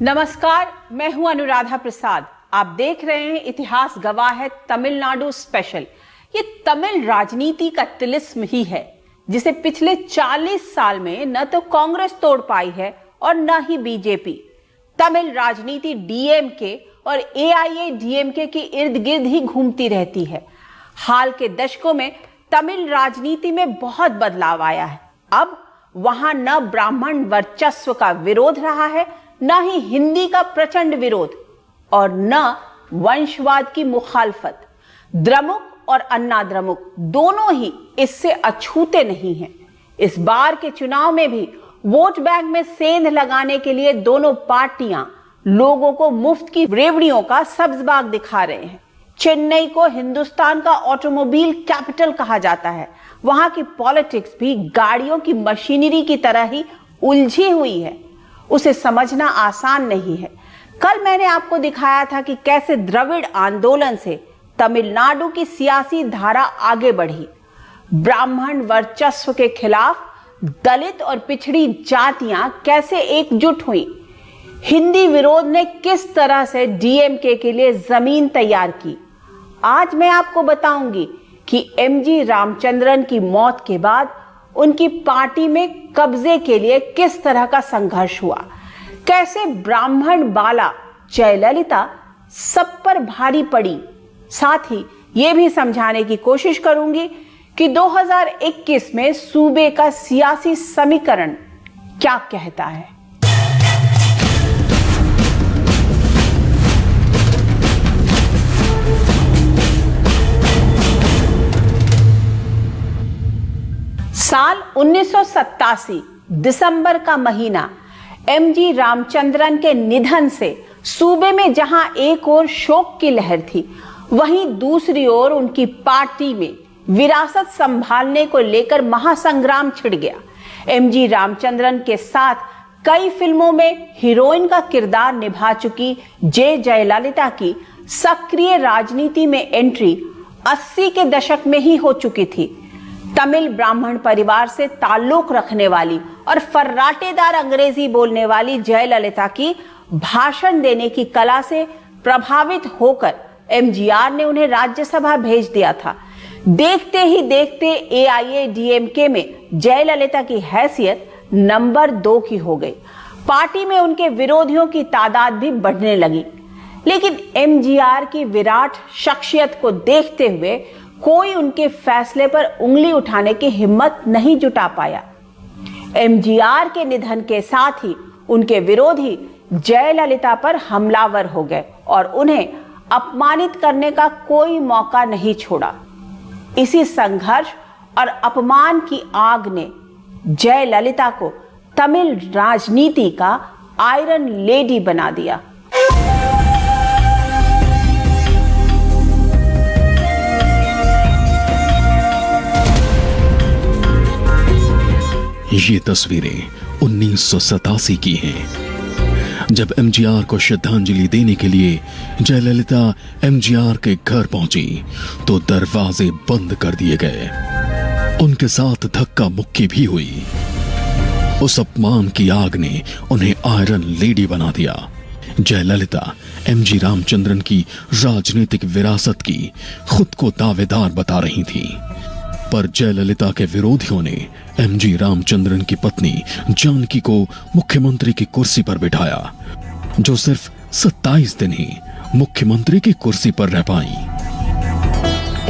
नमस्कार, मैं हूं अनुराधा प्रसाद। आप देख रहे हैं इतिहास गवाह है तमिलनाडु स्पेशल। ये तमिल राजनीति का तिलिस्म ही है जिसे पिछले 40 साल में न तो कांग्रेस तोड़ पाई है और न ही बीजेपी। तमिल राजनीति डीएमके और एआईएडीएमके के इर्द गिर्द ही घूमती रहती है। हाल के दशकों में तमिल राजनीति में बहुत बदलाव आया है। अब वहां न ब्राह्मण वर्चस्व का विरोध रहा है, न ही हिंदी का प्रचंड विरोध और न वंशवाद की मुखालफत। द्रमुक और अन्ना द्रमुक दोनों ही इससे अछूते नहीं हैं। इस बार के चुनाव में भी वोट बैंक में सेंध लगाने के लिए दोनों पार्टियां लोगों को मुफ्त की रेवड़ियों का सब्जबाग दिखा रहे हैं। चेन्नई को हिंदुस्तान का ऑटोमोबाइल कैपिटल कहा जाता है। वहां की पॉलिटिक्स भी गाड़ियों की मशीनरी की तरह ही उलझी हुई है। उसे समझना आसान नहीं है। कल मैंने आपको दिखाया था कि कैसे द्रविड़ आंदोलन से तमिलनाडु की सियासी धारा आगे बढ़ी। ब्राह्मण वर्चस्व के खिलाफ दलित और पिछड़ी जातियां कैसे एकजुट हुई। हिंदी विरोध ने किस तरह से डीएमके के लिए जमीन तैयार की। आज मैं आपको बताऊंगी कि एमजी रामचंद्रन की मौत के बाद उनकी पार्टी में कब्जे के लिए किस तरह का संघर्ष हुआ, कैसे ब्राह्मण बाला जयललिता सब पर भारी पड़ी। साथ ही यह भी समझाने की कोशिश करूंगी कि 2021 में सूबे का सियासी समीकरण क्या कहता है। साल 1987 दिसंबर का महीना। एमजी रामचंद्रन के निधन से सूबे में जहां एक ओर शोक की लहर थी, वहीं दूसरी ओर उनकी पार्टी में विरासत संभालने को लेकर महासंग्राम छिड़ गया। एमजी रामचंद्रन के साथ कई फिल्मों में हीरोइन का किरदार निभा चुकी जयललिता की सक्रिय राजनीति में एंट्री 80 के दशक में ही हो चुकी थी। तमिल ब्राह्मण परिवार से ताल्लुक रखने वाली और फर्राटेदार अंग्रेजी बोलने वाली जयललिता की भाषण देने की कला से प्रभावित होकर एमजीआर ने उन्हें राज्यसभा भेज दिया था। देखते ही देखते एआईएडीएमके में जयललिता की हैसियत नंबर 2 की हो गई। पार्टी में उनके विरोधियों की तादाद भी बढ़ने लगी, लेकिन एमजीआर की विराट शख्सियत को देखते हुए कोई उनके फैसले पर उंगली उठाने की हिम्मत नहीं जुटा पाया। एमजीआर के निधन के साथ ही उनके विरोधी जयललिता पर हमलावर हो गए और उन्हें अपमानित करने का कोई मौका नहीं छोड़ा। इसी संघर्ष और अपमान की आग ने जयललिता को तमिल राजनीति का आयरन लेडी बना दिया। ये तस्वीरें 1987 की हैं, जब एमजीआर को श्रद्धांजलि देने के लिए जयललिता एमजीआर के घर पहुंची तो दरवाजे बंद कर दिए गए। उनके साथ धक्का मुक्की भी हुई। उस अपमान की आग ने उन्हें आयरन लेडी बना दिया। जयललिता एमजी रामचंद्रन की राजनीतिक विरासत की खुद को दावेदार बता रही थी, पर जयललिता के विरोधियों ने एमजी रामचंद्रन की पत्नी जानकी को मुख्यमंत्री की कुर्सी पर बिठाया, जो सिर्फ 27 दिन ही मुख्यमंत्री की कुर्सी पर रह पाई।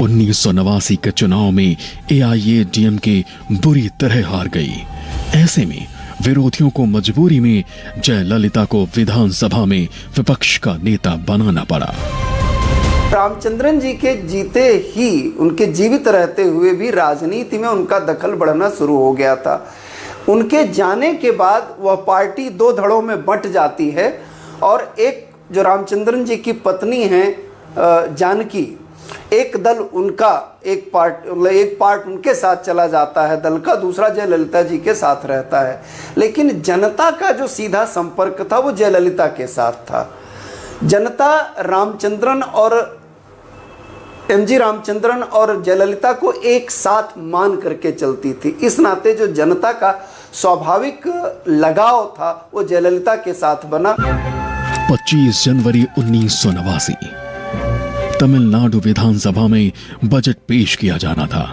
1989 के चुनाव में एआईएडीएमके बुरी तरह हार गई। ऐसे में विरोधियों को मजबूरी में जयललिता को विधानसभा में विपक्ष का नेता बनाना पड़ा। रामचंद्रन जी के जीते ही, उनके जीवित रहते हुए भी राजनीति में उनका दखल बढ़ना शुरू हो गया था। उनके जाने के बाद वह पार्टी 2 धड़ों में बंट जाती है और एक जो रामचंद्रन जी की पत्नी हैं जानकी, एक दल उनका एक पार्ट उनके साथ चला जाता है दल का, दूसरा जयललिता जी के साथ रहता है। लेकिन जनता का जो सीधा संपर्क था वो जयललिता के साथ था। जनता रामचंद्रन और एमजी रामचंद्रन और जयललिता को एक साथ मान करके चलती थी। इस नाते जो जनता का स्वाभाविक लगाव था वो जयललिता के साथ बना। 25 जनवरी 1989 तमिलनाडु विधानसभा में बजट पेश किया जाना था।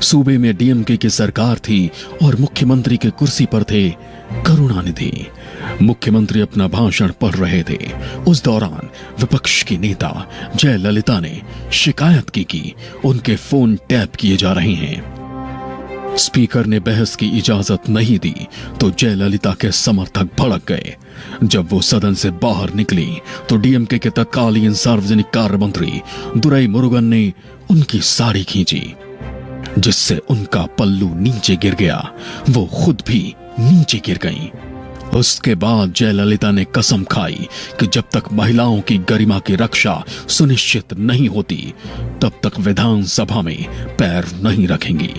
सूबे में डीएमके की सरकार थी और मुख्यमंत्री की कुर्सी पर थे करुणानिधि। मुख्यमंत्री अपना भाषण पढ़ रहे थे। उस दौरान विपक्ष की नेता जयललिता ने शिकायत की कि उनके फोन टैप किए जा रहे हैं। स्पीकर ने बहस की इजाजत नहीं दी तो जयललिता के समर्थक भड़क गए। जब वो सदन से बाहर निकली तो डीएमके के तत्कालीन सार्वजनिक कार्य मंत्री दुरई मुरुगन ने उनकी साड़ी खींची, जिससे उनका पल्लू नीचे गिर गया। वो खुद भी नीचे गिर गईं। उसके बाद जयललिता ने कसम खाई कि जब तक महिलाओं की गरिमा की रक्षा सुनिश्चित नहीं होती तब तक विधानसभा में पैर नहीं रखेंगी।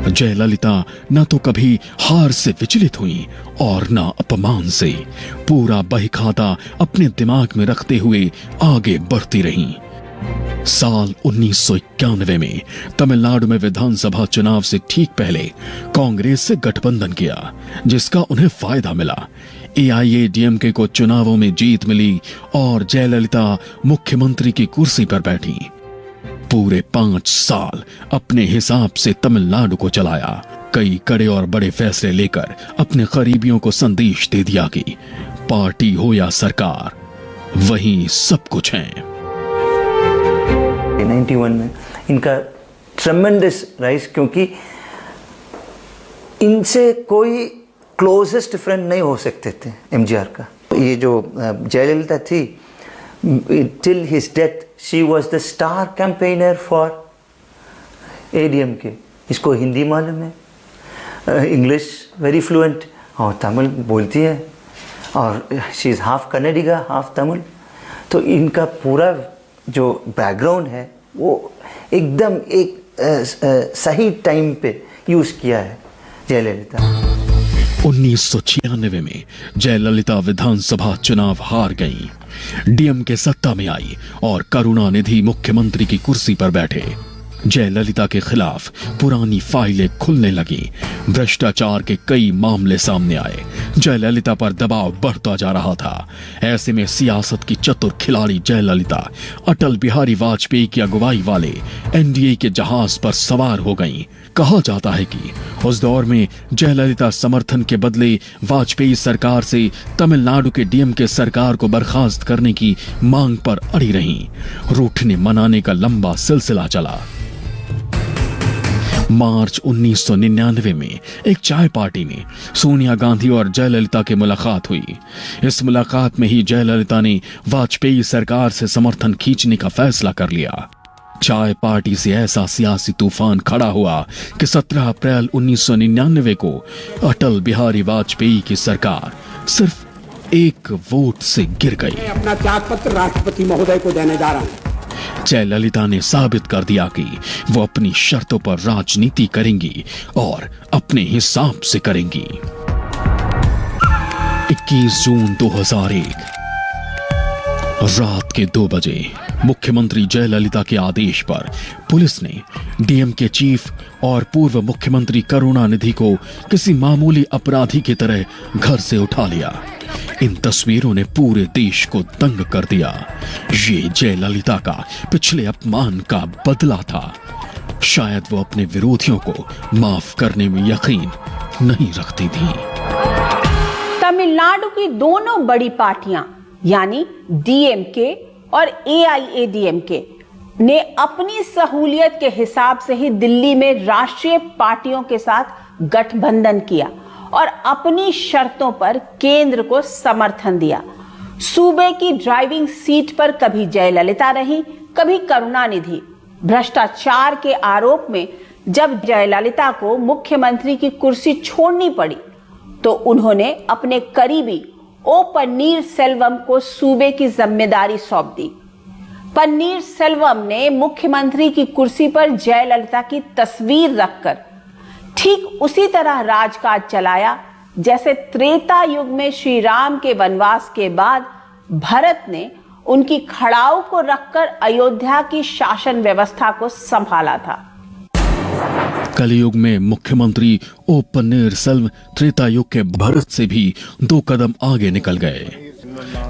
जयललिता न तो कभी हार से विचलित हुई और न अपमान से। पूरा बहीखाता अपने दिमाग में रखते हुए आगे बढ़ती रहीं। साल 1991 में तमिलनाडु में विधानसभा चुनाव से ठीक पहले कांग्रेस से गठबंधन किया, जिसका उन्हें फायदा मिला। एआईएडीएमके को चुनावों में जीत मिली और जयललिता मुख्यमंत्री की कुर्सी पर बैठी। पूरे 5 साल अपने हिसाब से तमिलनाडु को चलाया। कई कड़े और बड़े फैसले लेकर अपने करीबियों को संदेश दे दिया कि पार्टी हो या सरकार, वही सब कुछ है। 91 में इनका ट्रेमेंडस राइज, क्योंकि इनसे कोई क्लोजेस्ट फ्रेंड नहीं हो सकते थे एमजीआर का। ये जो जयललिता थी, till his death she was the star campaigner for ADMK। इसको हिंदी मालूम है, इंग्लिश वेरी फ्लुएंट और तमिल बोलती है, और she is half Kannadiga half Tamil. तो इनका पूरा जो बैकग्राउंड है वो एकदम एक सही टाइम पे यूज़ किया है जयललिता। 1996 में जयललिता विधानसभा चुनाव हार गईं। डीएमके सत्ता में आई और करुणानिधि मुख्यमंत्री की कुर्सी पर बैठे। जयललिता के खिलाफ पुरानी फाइलें खुलने लगी। भ्रष्टाचार के कई मामले सामने आए। जयललिता पर दबाव बढ़ता जा रहा था। ऐसे में सियासत की चतुर खिलाड़ी जयललिता अटल बिहारी वाजपेयी की अगुवाई वाले एनडीए के जहाज पर सवार हो गईं। कहा जाता है कि उस दौर में जयललिता समर्थन के बदले वाजपेयी सरकार से तमिलनाडु के डीएमके सरकार को बर्खास्त करने की मांग पर अड़ी रहीं। रूठने मनाने का लंबा सिलसिला चला। मार्च 1999 में एक चाय पार्टी में सोनिया गांधी और जयललिता की मुलाकात हुई। इस मुलाकात में ही जयललिता ने वाजपेयी सरकार से समर्थन खींचने का फैसला कर लिया। चाय पार्टी से ऐसा सियासी तूफान खड़ा हुआ कि 17 अप्रैल 1999 को अटल बिहारी वाजपेयी की सरकार सिर्फ एक वोट से गिर गई। मैं अपना त्यागपत्र राष्ट्रपति महोदय को देने जा रहा हूं। जयललिता ने साबित कर दिया कि वो अपनी शर्तों पर राजनीति करेंगी और अपने हिसाब से करेंगी। 21 जून 2001 रात के 2 बजे मुख्यमंत्री जयललिता के आदेश पर पुलिस ने डीएमके चीफ और पूर्व मुख्यमंत्री करुणानिधि को किसी मामूली अपराधी की तरह घर से उठा लिया। इन तस्वीरों ने पूरे देश को दंग कर दिया। ये जयललिता का पिछले अपमान का बदला था। शायद वो अपने विरोधियों को माफ करने में यकीन नहीं रखती थी। तमिलनाडु की दोनों बड़ी पार्टियां यानी डीएमके और एआईएडीएमके ने अपनी सहूलियत के हिसाब से ही दिल्ली में राष्ट्रीय पार्टियों के साथ गठबंधन किया और अपनी शर्तों पर केंद्र को समर्थन दिया। सूबे की ड्राइविंग सीट पर कभी जयललिता रही, कभी करुणानिधि। भ्रष्टाचार के आरोप में जब जयललिता को मुख्यमंत्री की कुर्सी छोड़नी पड़ी तो उन्होंने अपने करीबी ओ पन्नीर सेल्वम को सूबे की जिम्मेदारी सौंप दी। पन्नीर सेल्वम ने मुख्यमंत्री की कुर्सी पर जयललिता की तस्वीर रखकर ठीक उसी तरह राजकाज चलाया जैसे त्रेता युग में श्री राम के वनवास के बाद भरत ने उनकी खड़ाऊ को रखकर अयोध्या की शासन व्यवस्था को संभाला था। कलयुग में मुख्यमंत्री ओ पन्नीरसेल्वम त्रेता युग के भरत से भी 2 कदम आगे निकल गए।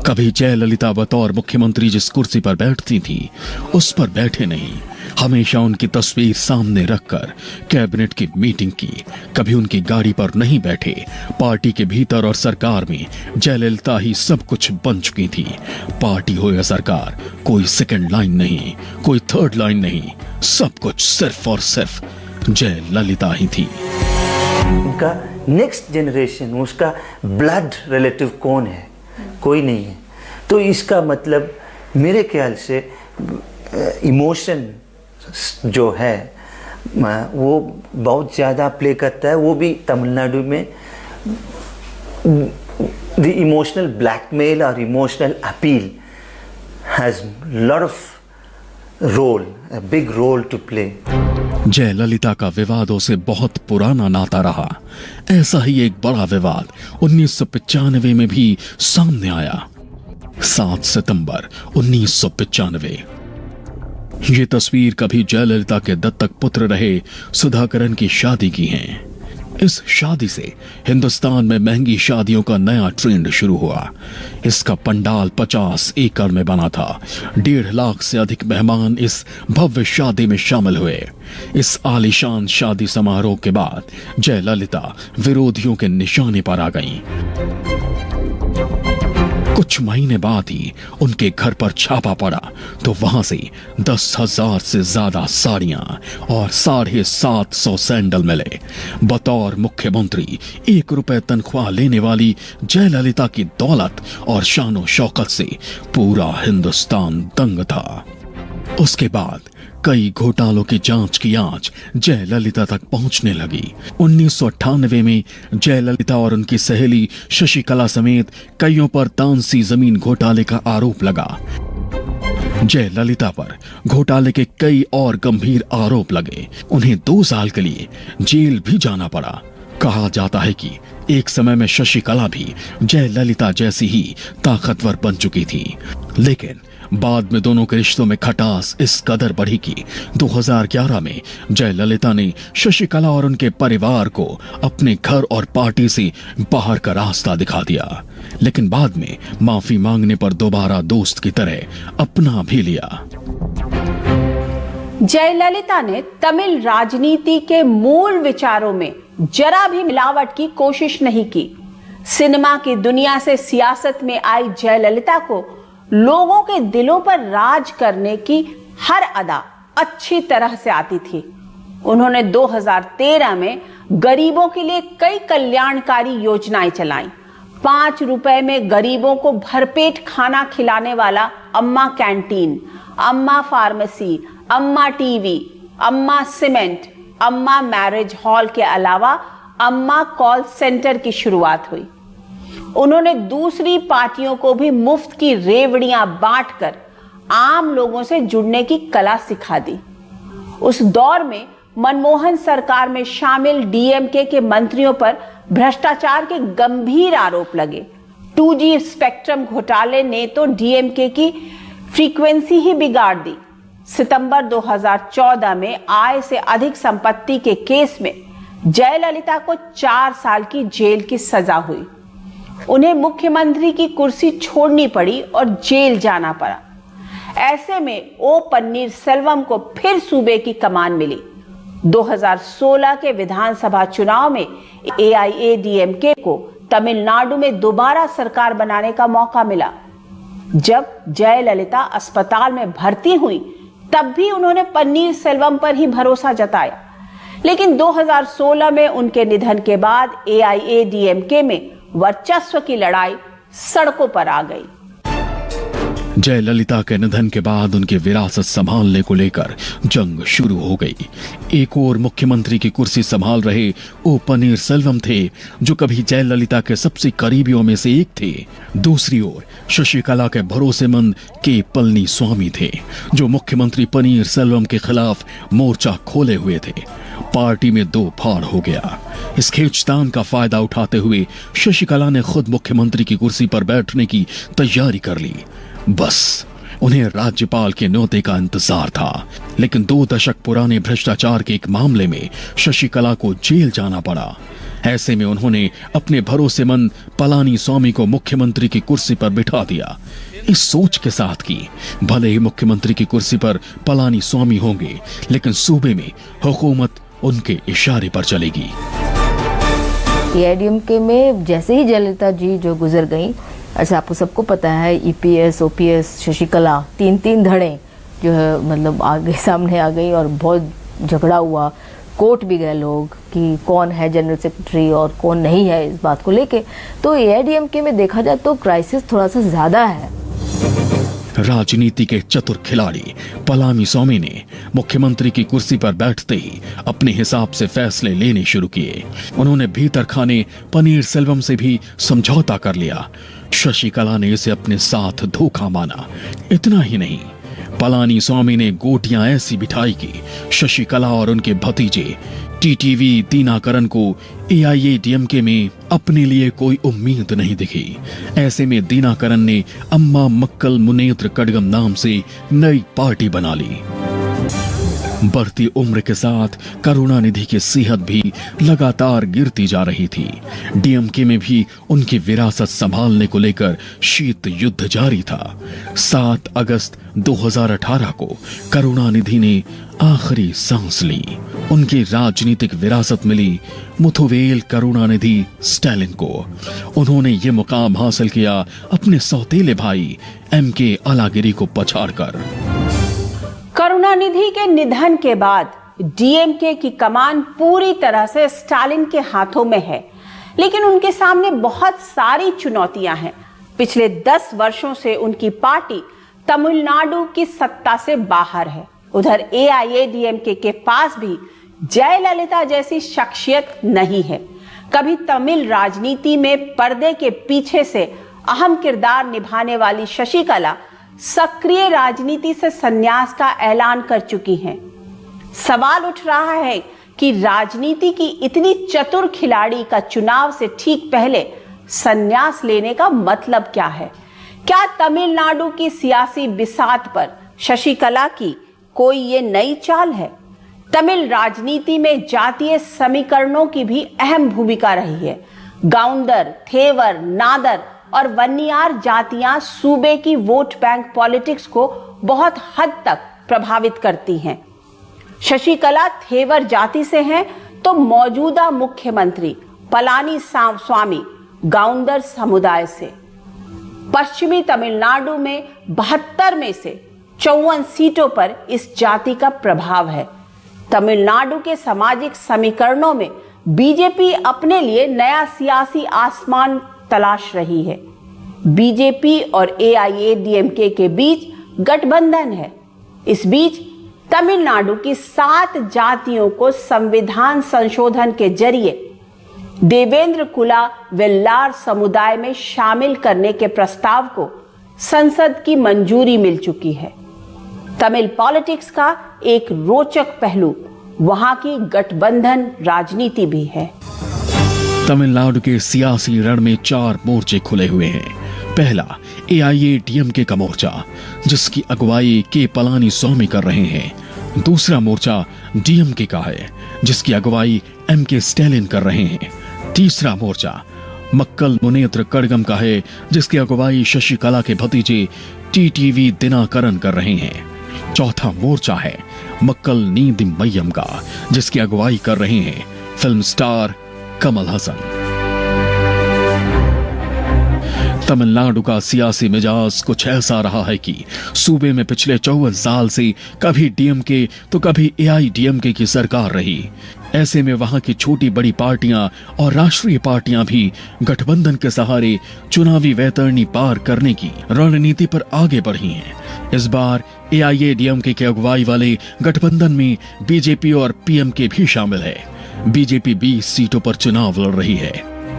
कभी जयललिता बतौर मुख्यमंत्री जिस कुर्सी पर बैठती थी उस पर बैठे नहीं, हमेशा उनकी तस्वीर सामने रखकर कैबिनेट की मीटिंग की। कभी उनकी गाड़ी पर नहीं बैठे। पार्टी के भीतर और सरकार में जयललिता ही सब कुछ बन चुकी थी। पार्टी हो या सरकार, कोई सेकंड लाइन नहीं, कोई थर्ड लाइन नहीं, सब कुछ सिर्फ और सिर्फ जयललिता ही थी। उनका नेक्स्ट जनरेशन, उसका ब्लड रिलेटिव कौन है? कोई नहीं है। तो इसका मतलब मेरे ख्याल से इमोशन जो है वो बहुत ज़्यादा प्ले करता है। वो भी तमिलनाडु में द इमोशनल ब्लैकमेल और emotional appeal has lot of role, a big role to play. Jayalalithaa का विवादों से बहुत पुराना नाता रहा। ऐसा ही एक बड़ा विवाद 1995 में भी सामने आया। 7 सितंबर 1995। ये तस्वीर कभी जयललिता के दत्तक पुत्र रहे सुधाकरन की शादी की है। इस शादी से हिंदुस्तान में महंगी शादियों का नया ट्रेंड शुरू हुआ। इसका पंडाल 50 एकड़ में बना था। 1.5 लाख से अधिक मेहमान इस भव्य शादी में शामिल हुए। इस आलीशान शादी समारोह के बाद जयललिता विरोधियों के निशाने पर आ गईं। कुछ महीने बाद ही उनके घर पर छापा पड़ा तो वहां से 10,000 से ज्यादा साड़ियां और 750 सैंडल मिले। बतौर मुख्यमंत्री 1 रुपए तनख्वाह लेने वाली जयललिता की दौलत और शानो शौकत से पूरा हिंदुस्तान दंग था। उसके बाद कई घोटालों की जांच की आंच जयललिता तक पहुंचने लगी। 1998 में जयललिता और उनकी सहेली शशिकला समेत कईयों पर तानसी जमीन घोटाले का आरोप लगा। जयललिता पर घोटाले के कई और गंभीर आरोप लगे। उन्हें 2 साल के लिए जेल भी जाना पड़ा। कहा जाता है कि एक समय में शशिकला भी जयललिता जैसी ही ताकतवर बन चुकी थी, लेकिन बाद में दोनों के रिश्तों में खटास इस कदर बढ़ी कि 2011 में जयललिता ने शशिकला और उनके परिवार को अपने घर और पार्टी से बाहर का रास्ता दिखा दिया, लेकिन बाद में माफी मांगने पर दोबारा दोस्त की तरह अपना भी लिया। जयललिता ने तमिल राजनीति के मूल विचारों में जरा भी मिलावट की कोशिश नहीं की। सिनेमा की दुनिया से सियासत में आई जयललिता को लोगों के दिलों पर राज करने की हर अदा अच्छी तरह से आती थी। उन्होंने 2013 में गरीबों के लिए कई कल्याणकारी योजनाएं चलाईं। 5 रुपए में गरीबों को भरपेट खाना खिलाने वाला अम्मा कैंटीन, अम्मा फार्मेसी, अम्मा टीवी, अम्मा सीमेंट, अम्मा मैरिज हॉल के अलावा अम्मा कॉल सेंटर की शुरुआत हुई। उन्होंने दूसरी पार्टियों को भी मुफ्त की रेवड़ियां बांटकर आम लोगों से जुड़ने की कला सिखा दी। उस दौर में मनमोहन सरकार में शामिल डीएमके के मंत्रियों पर भ्रष्टाचार के गंभीर आरोप लगे। 2G स्पेक्ट्रम घोटाले ने तो डीएमके की फ्रीक्वेंसी ही बिगाड़ दी। सितंबर 2014 में आय से अधिक संपत्ति के केस में जयललिता को 4 साल की जेल की सजा हुई। उन्हें मुख्यमंत्री की कुर्सी छोड़नी पड़ी और जेल जाना पड़ा। ऐसे में ओ पन्नीरसेल्वम को फिर सूबे की कमान मिली। 2016 के विधानसभा चुनाव में एआईएडीएमके को तमिलनाडु में दोबारा सरकार बनाने का मौका मिला। जब जयललिता अस्पताल में भर्ती हुई तब भी उन्होंने पन्नीरसेल्वम पर ही भरोसा जताया, लेकिन 2016 में उनके निधन के बाद एआईएडीएमके में वर्चस्व की लड़ाई सड़कों पर आ गई। जयललिता के निधन के बाद उनकी विरासत संभालने को लेकर जंग शुरू हो गई। एक और मुख्यमंत्री की कुर्सी संभाल रहे ओ पन्नीरसेल्वम थे, जो कभी जयललिता के सबसे करीबियों में से एक थे। दूसरी ओर शशिकला के भरोसेमंद के पलनीस्वामी थे, जो मुख्यमंत्री पन्नीरसेल्वम के खिलाफ मोर्चा खोले हुए थे। पार्टी में 2 फाड़ हो गया। इस खींचतान का फायदा उठाते हुए शशिकला ने खुद मुख्यमंत्री की कुर्सी पर बैठने की तैयारी कर ली। बस उन्हें राज्यपाल के न्योते का इंतजार था, लेकिन 2 दशक पुराने भ्रष्टाचार के एक मामले में शशिकला को जेल जाना पड़ा। ऐसे में उन्होंने अपने भरोसेमंद पलानी स्वामी को मुख्यमंत्री की कुर्सी पर बिठा दिया, इस सोच के साथ कि भले ही मुख्यमंत्री की कुर्सी पर पलानी स्वामी होंगे, लेकिन सूबे में हुकूमत उनके इशारे पर चलेगी। एआईडीएमके में जैसे ही जयललिता जी जो गुजर गई, ऐसे आपको सबको पता है ईपीएस, ओपीएस, शशिकला, तीन धड़े जो है मतलब आगे सामने आ गई और बहुत झगड़ा हुआ। कोर्ट भी गए लोग कि कौन है जनरल सेक्रेटरी और कौन नहीं है इस बात को लेके। तो एआईडीएमके में देखा जाए तो क्राइसिस थोड़ा सा ज्यादा है। राजनीति के चतुर खिलाड़ी पलानी स्वामी ने मुख्यमंत्री की कुर्सी पर बैठते ही अपने हिसाब से फैसले लेने शुरू किए। उन्होंने भीतर खाने पनीर सेल्वम से भी समझौता कर लिया। शशिकला ने इसे अपने साथ धोखा माना। इतना ही नहीं, पलानी स्वामी ने गोटियां ऐसी बिठाई कि शशिकला और उनके भतीजे टीटीवी दीनाकरन को एआईएडीएमके में अपने लिए कोई उम्मीद नहीं दिखी। ऐसे में दीनाकरन ने अम्मा मक्कल मुनेत्र कड़गम नाम से नई पार्टी बना ली। बढ़ती उम्र के साथ करुणानिधि की सेहत भी लगातार गिरती जा रही थी। डीएमके में भी उनकी विरासत संभालने को लेकर शीत युद्ध जारी था। 7 अगस्त 2018 को करुणानिधि ने आखिरी सांस ली। उनकी राजनीतिक विरासत मिली मुथुवेल करुणानिधि स्टालिन को। उन्होंने ये मुकाम हासिल किया अपने सौतेले भाई एमके अलागिरी को पछाड़कर। करुणानिधि के निधन के बाद डीएमके की कमान पूरी तरह से स्टालिन के हाथों में है, लेकिन उनके सामने बहुत सारी चुनौतियां हैं। पिछले 10 वर्षों से उनकी पार्टी तमिलनाडु की सत्ता से बाहर है। उधर एआईएडीएमके के पास भी जयललिता जैसी शख्सियत नहीं है। कभी तमिल राजनीति में पर्दे के पीछे से अहम किरदार निभाने वाली शशिकला सक्रिय राजनीति से संन्यास का ऐलान कर चुकी हैं। सवाल उठ रहा है कि राजनीति की इतनी चतुर खिलाड़ी का चुनाव से ठीक पहले संन्यास लेने का मतलब क्या है? क्या तमिलनाडु की सियासी बिसात पर शशिकला की कोई ये नई चाल है? तमिल राजनीति में जातीय समीकरणों की भी अहम भूमिका रही है। गाउंडर, थेवर, नादर और वन्नियार जातियां सूबे की वोट बैंक पॉलिटिक्स को बहुत हद तक प्रभावित करती हैं। शशिकला थेवर जाति से हैं, तो मौजूदा मुख्यमंत्री पलानी स्वामी गाउंडर समुदाय से। पश्चिमी तमिलनाडु में 72 में से 54 सीटों पर इस जाति का प्रभाव है। तमिलनाडु के सामाजिक समीकरणों में बीजेपी अपने लिए नया सियासी आसमान तलाश रही है। बीजेपी और एआईएडीएमके के बीच गठबंधन है। इस बीच तमिलनाडु की 7 जातियों को संविधान संशोधन के जरिए देवेंद्र कुला वेल्लार समुदाय में शामिल करने के प्रस्ताव को संसद की मंजूरी मिल चुकी है। तमिल पॉलिटिक्स का एक रोचक पहलू वहां की गठबंधन राजनीति भी है। तमिलनाडु के सियासी रण में 4 मोर्चे खुले हुए हैं। पहला एआईएडीएमके का मोर्चा, जिसकी अगुवाई के पलानी स्वामी कर रहे हैं। दूसरा मोर्चा डीएमके का है, जिसकी अगुवाई एमके स्टालिन कर रहे हैं। तीसरा मोर्चा मक्कल मुनेत्र कड़गम का है, जिसकी अगुवाई शशिकला के भतीजे टीटीवी दिनाकरन कर रहे हैं। चौथा मोर्चा है मक्कल नीदि मय्यम का, जिसकी अगुवाई कर रहे हैं फिल्म स्टार कमल हसन। तमिलनाडु का सियासी मिजाज कुछ ऐसा रहा है कि सूबे में पिछले 54 साल से कभी डीएमके तो कभी एआईडीएमके की सरकार रही। ऐसे में वहां की छोटी बड़ी पार्टियां और राष्ट्रीय पार्टियां भी गठबंधन के सहारे चुनावी वैतरणी पार करने की रणनीति पर आगे बढ़ी हैं। इस बार एआईएडीएमके के अगुवाई वाले गठबंधन में बीजेपी और पीएमके भी शामिल है। बीजेपी 20 सीटों पर चुनाव लड़ रही है,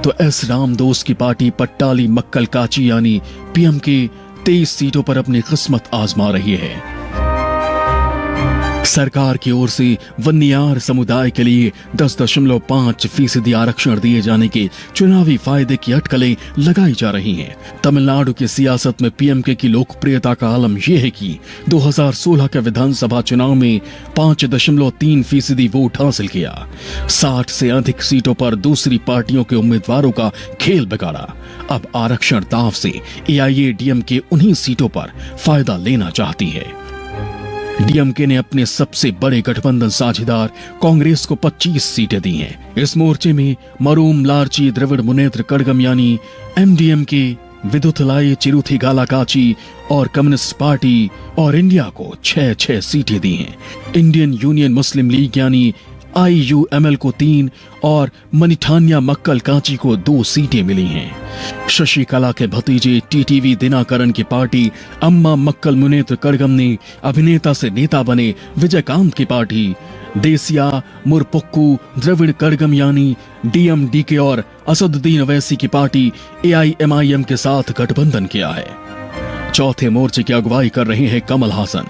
तो एस रामदोस की पार्टी पट्टाली मक्कल काची यानी पीएमके 23 सीटों पर अपनी किस्मत आजमा रही है। सरकार की ओर से वन्नियार समुदाय के लिए 10.5% आरक्षण दिए जाने के चुनावी फायदे की अटकलें लगाई जा रही हैं। तमिलनाडु की सियासत में पीएमके की लोकप्रियता का आलम यह है कि 2016 के विधानसभा चुनाव में 5.3% वोट हासिल किया। 60 से अधिक सीटों पर दूसरी पार्टियों के उम्मीदवारों का खेल बिगाड़ा। अब आरक्षण दांव से एआईएडीएमके उन्हीं सीटों पर फायदा लेना चाहती है। डीएमके ने अपने सबसे बड़े गठबंधन साझेदार कांग्रेस को 25 सीटें दी हैं। इस मोर्चे में मरूम लार्ची द्रविड़ मुनेत्र कड़गम यानी एमडीएमके, विदुथलाई चिरुथीगालाकाची और कम्युनिस्ट पार्टी और इंडिया को 6 सीटें दी हैं। इंडियन यूनियन मुस्लिम लीग यानी IUML को 3 और मनिठान्या मक्कल कांची को 2 सीटें मिली हैं। शशिकला के भतीजे टीटीवी दिनाकरन की पार्टी अम्मा मक्कल मुनेत्र कड़गम ने अभिनेता से नेता बने विजयकांत की पार्टी देसिया मुरपुक्कू द्रविड़ कड़गम यानी DMDK और असदुद्दीन अवैसी की पार्टी AIMIM के साथ गठबंधन किया है। चौथे मोर्चे की अगुवाई कर रहे हैं कमल हासन।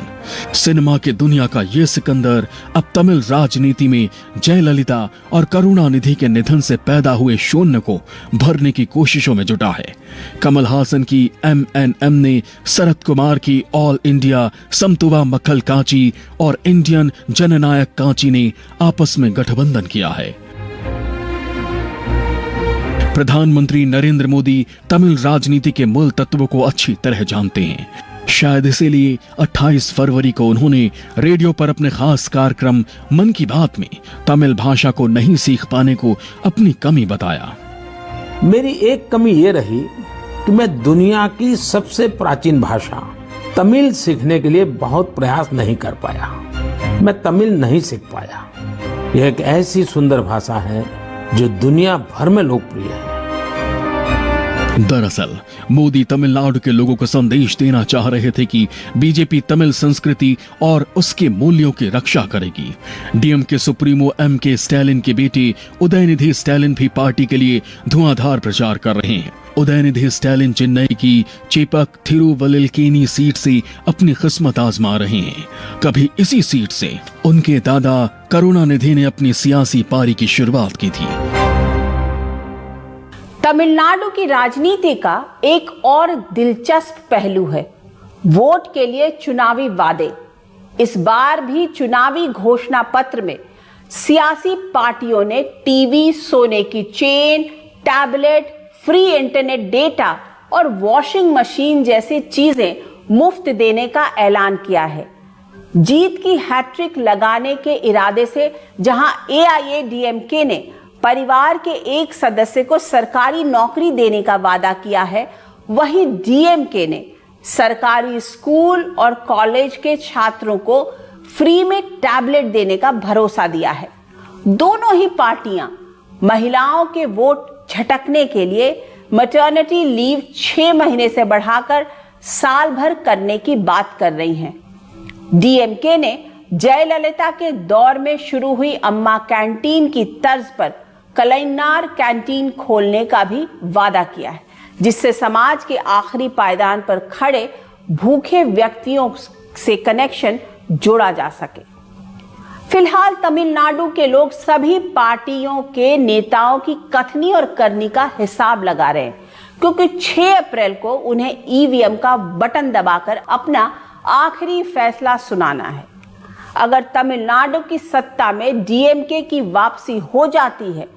सिनेमा की दुनिया का ये सिकंदर अब तमिल राजनीति में जयललिता और करुणानिधि के निधन से पैदा हुए शून्य को भरने की कोशिशों में जुटा है। कमल हासन की MNM ने शरद कुमार की ऑल इंडिया समतुवा मक्कल कांची और इंडियन जननायक कांची ने आपस में गठबंधन किया है। प्रधानमंत्री नरेंद्र मोदी तमिल राजनीति के मूल तत्वों को अच्छी तरह जानते हैं। शायद इसीलिए 28 फरवरी को उन्होंने रेडियो पर अपने खास कार्यक्रम मन की बात में तमिल भाषा को नहीं सीख पाने को अपनी कमी बताया। मेरी एक कमी ये रही कि मैं दुनिया की सबसे प्राचीन भाषा तमिल सीखने के लिए बहुत प्रयास नहीं कर पाया। मैं तमिल नहीं सीख पाया। यह एक ऐसी सुंदर भाषा है जो दुनिया भर में लोकप्रिय है। दरअसल मोदी तमिलनाडु के लोगों को संदेश देना चाह रहे थे कि बीजेपी तमिल संस्कृति और उसके मूल्यों की रक्षा करेगी। डीएमके सुप्रीमो MK स्टैलिन के बेटे उदयनिधि स्टैलिन भी पार्टी के लिए धुआंधार प्रचार कर रहे हैं। उदयनिधि स्टैलिन चेन्नई की चेपक थिरुवल्लुकेनी सीट से अपनी किस्मत आजमा रहे हैं। कभी इसी सीट से उनके दादा करुणानिधि ने अपनी सियासी पारी की शुरुआत की थी। तमिलनाडु की राजनीति का एक और दिलचस्प पहलू है वोट के लिए चुनावी वादे। इस बार भी चुनावी घोषणा पत्र में सियासी पार्टियों ने टीवी, सोने की chain, tablet, free internet data और वॉशिंग मशीन जैसी चीजें मुफ्त देने का ऐलान किया है। जीत की हैट्रिक लगाने के इरादे से जहां AIADMK ने परिवार के एक सदस्य को सरकारी नौकरी देने का वादा किया है, वहीं DMK ने सरकारी स्कूल और कॉलेज के छात्रों को फ्री में टैबलेट देने का भरोसा दिया है। दोनों ही पार्टियां महिलाओं के वोट झटकने के लिए मैटरनिटी लीव 6 महीने से बढ़ाकर साल भर करने की बात कर रही हैं। DMK ने जयललिता के दौर में शुरू हुई अम्मा कैंटीन की तर्ज पर कलैनार कैंटीन खोलने का भी वादा किया है, जिससे समाज के आखिरी पायदान पर खड़े भूखे व्यक्तियों से कनेक्शन जोड़ा जा सके। फिलहाल तमिलनाडु के लोग सभी पार्टियों के नेताओं की कथनी और करनी का हिसाब लगा रहे हैं, क्योंकि 6 अप्रैल को उन्हें EVM का बटन दबाकर अपना आखिरी फैसला सुनाना है। अगर तमिलनाडु की सत्ता में DMK की वापसी हो जाती है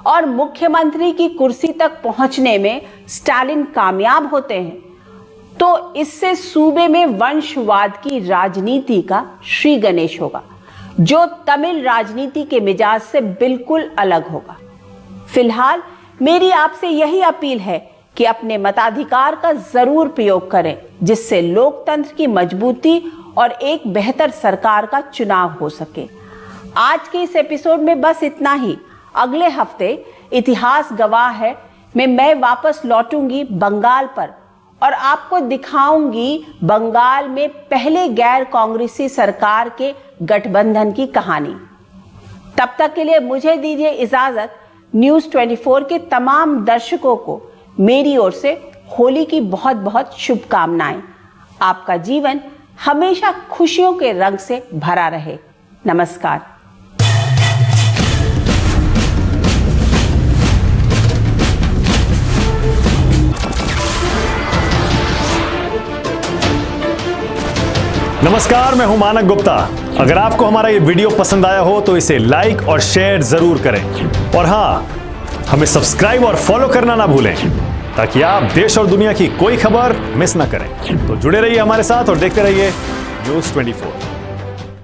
और मुख्यमंत्री की कुर्सी तक पहुंचने में स्टालिन कामयाब होते हैं, तो इससे सूबे में वंशवाद की राजनीति का श्री गणेश होगा, जो तमिल राजनीति के मिजाज से बिल्कुल अलग होगा। फिलहाल मेरी आपसे यही अपील है कि अपने मताधिकार का जरूर प्रयोग करें, जिससे लोकतंत्र की मजबूती और एक बेहतर सरकार का चुनाव हो सके। आज के इस एपिसोड में बस इतना ही। अगले हफ्ते इतिहास गवाह है में मैं वापस लौटूंगी बंगाल पर और आपको दिखाऊंगी बंगाल में पहले गैर कांग्रेसी सरकार के गठबंधन की कहानी। तब तक के लिए मुझे दीजिए इजाजत। न्यूज़ 24 के तमाम दर्शकों को मेरी ओर से होली की बहुत बहुत शुभकामनाएं। आपका जीवन हमेशा खुशियों के रंग से भरा रहे। नमस्कार। नमस्कार, मैं हूं मानक गुप्ता। अगर आपको हमारा ये वीडियो पसंद आया हो तो इसे लाइक और शेयर जरूर करें और हाँ, हमें सब्सक्राइब और फॉलो करना ना भूलें ताकि आप देश और दुनिया की कोई खबर मिस ना करें। तो जुड़े रहिए हमारे साथ और देखते रहिए News 24।